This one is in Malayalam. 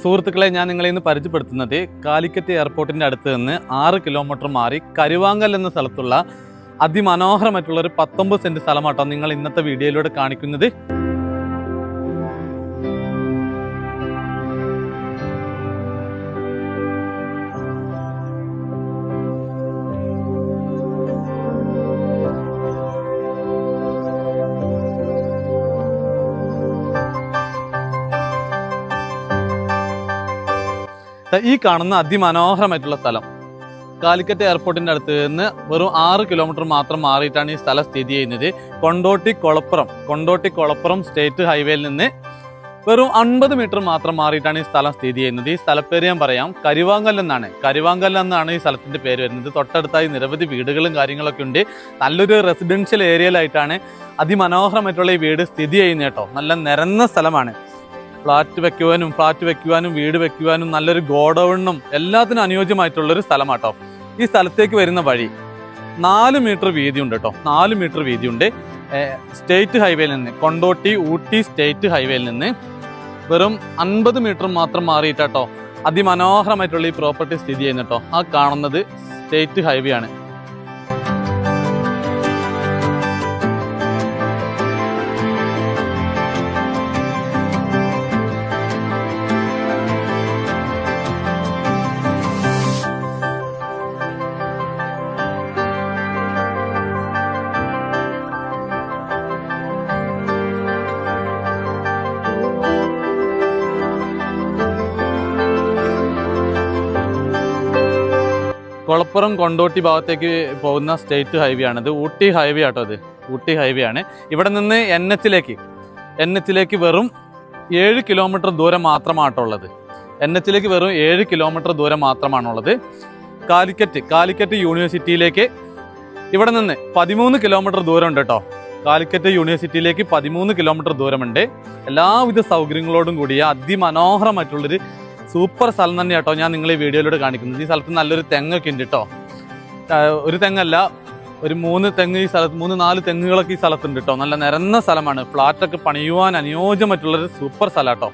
സുഹൃത്തുക്കളെ, ഞാൻ നിങ്ങളെ ഇന്ന് പരിചയപ്പെടുത്തുന്നത് കാലിക്കറ്റ് എയർപോർട്ടിൻ്റെ അടുത്ത് നിന്ന് 6 കിലോമീറ്റർ മാറി കരുവാങ്കൽ എന്ന സ്ഥലത്തുള്ള അതിമനോഹരമായിട്ടുള്ള ഒരു 19 സെന്റ് സ്ഥലമാട്ടോ നിങ്ങൾ ഇന്നത്തെ വീഡിയോയിലൂടെ കാണിക്കുന്നത്. ഈ കാണുന്ന അതിമനോഹരമായിട്ടുള്ള സ്ഥലം കാലിക്കറ്റ് എയർപോർട്ടിൻ്റെ അടുത്ത് നിന്ന് വെറും 6 കിലോമീറ്റർ മാത്രം മാറിയിട്ടാണ് ഈ സ്ഥലം സ്ഥിതി ചെയ്യുന്നത്. കൊണ്ടോട്ടി കൊളപ്പുറം സ്റ്റേറ്റ് ഹൈവേയിൽ നിന്ന് വെറും 50 മീറ്റർ മാത്രം മാറിയിട്ടാണ് ഈ സ്ഥലം സ്ഥിതി ചെയ്യുന്നത്. ഈ സ്ഥലപ്പേര് ഞാൻ പറയാം, കരുവാങ്കൽ എന്നാണ് ഈ സ്ഥലത്തിൻ്റെ പേര് വരുന്നത്. തൊട്ടടുത്തായി നിരവധി വീടുകളും കാര്യങ്ങളൊക്കെ ഉണ്ട്. നല്ലൊരു റെസിഡൻഷ്യൽ ഏരിയയിലായിട്ടാണ് അതിമനോഹരമായിട്ടുള്ള ഈ വീട് സ്ഥിതി ചെയ്യുന്നത് കേട്ടോ. നല്ല നിരന്ന സ്ഥലമാണ്. ഫ്ലാറ്റ് വെക്കുവാനും വീട് വെക്കുവാനും നല്ലൊരു ഗോഡൌണും എല്ലാത്തിനും അനുയോജ്യമായിട്ടുള്ളൊരു സ്ഥലമാട്ടോ. ഈ സ്ഥലത്തേക്ക് വരുന്ന വഴി 4 മീറ്റർ വീതിയുണ്ട് കേട്ടോ. 4 മീറ്റർ വീതിയുണ്ട്. സ്റ്റേറ്റ് ഹൈവേയിൽ നിന്ന് ഊട്ടി സ്റ്റേറ്റ് ഹൈവേയിൽ നിന്ന് വെറും 50 മീറ്റർ മാത്രം മാറിയിട്ടോ അതിമനോഹരമായിട്ടുള്ള ഈ പ്രോപ്പർട്ടി സ്ഥിതി ചെയ്യുന്നു കേട്ടോ. ആ കാണുന്നത് സ്റ്റേറ്റ് ഹൈവേ ആണ്. കൊളപ്പുറം കൊണ്ടോട്ടി ഭാഗത്തേക്ക് പോകുന്ന സ്റ്റേറ്റ് ഹൈവേ ആണിത്. ഊട്ടി ഹൈവേ ആട്ടോ. ഊട്ടി ഹൈവേ ആണ്. ഇവിടെ നിന്ന് എൻ എച്ചിലേക്ക് വെറും 7 കിലോമീറ്റർ ദൂരം മാത്രമാണുള്ളത്. എൻ എച്ചിലേക്ക് വെറും 7 കിലോമീറ്റർ ദൂരം മാത്രമാണുള്ളത്. കാലിക്കറ്റ് യൂണിവേഴ്സിറ്റിയിലേക്ക് ഇവിടെ നിന്ന് 13 കിലോമീറ്റർ ദൂരമുണ്ട് കേട്ടോ. കാലിക്കറ്റ് യൂണിവേഴ്സിറ്റിയിലേക്ക് 13 കിലോമീറ്റർ ദൂരമുണ്ട്. എല്ലാവിധ സൗകര്യങ്ങളോടും കൂടിയ അതിമനോഹരമായിട്ടുള്ളൊരു സൂപ്പർ സ്ഥലം തന്നെ കേട്ടോ ഞാൻ നിങ്ങൾ ഈ വീഡിയോയിലൂടെ കാണിക്കുന്നത്. ഈ സ്ഥലത്ത് നല്ലൊരു തെങ്ങൊക്കെ ഉണ്ട് കേട്ടോ. ഒരു തെങ്ങല്ല, ഒരു 3 തെങ്ങ് ഈ സ്ഥലത്ത് 3-4 തെങ്ങുകളൊക്കെ ഈ സ്ഥലത്തുണ്ട് കേട്ടോ. നല്ല നിരന്ന സ്ഥലമാണ്. ഫ്ലാറ്റൊക്കെ പണിയുവാൻ അനുയോജ്യമായിട്ടുള്ളൊരു സൂപ്പർ സ്ഥലം കേട്ടോ.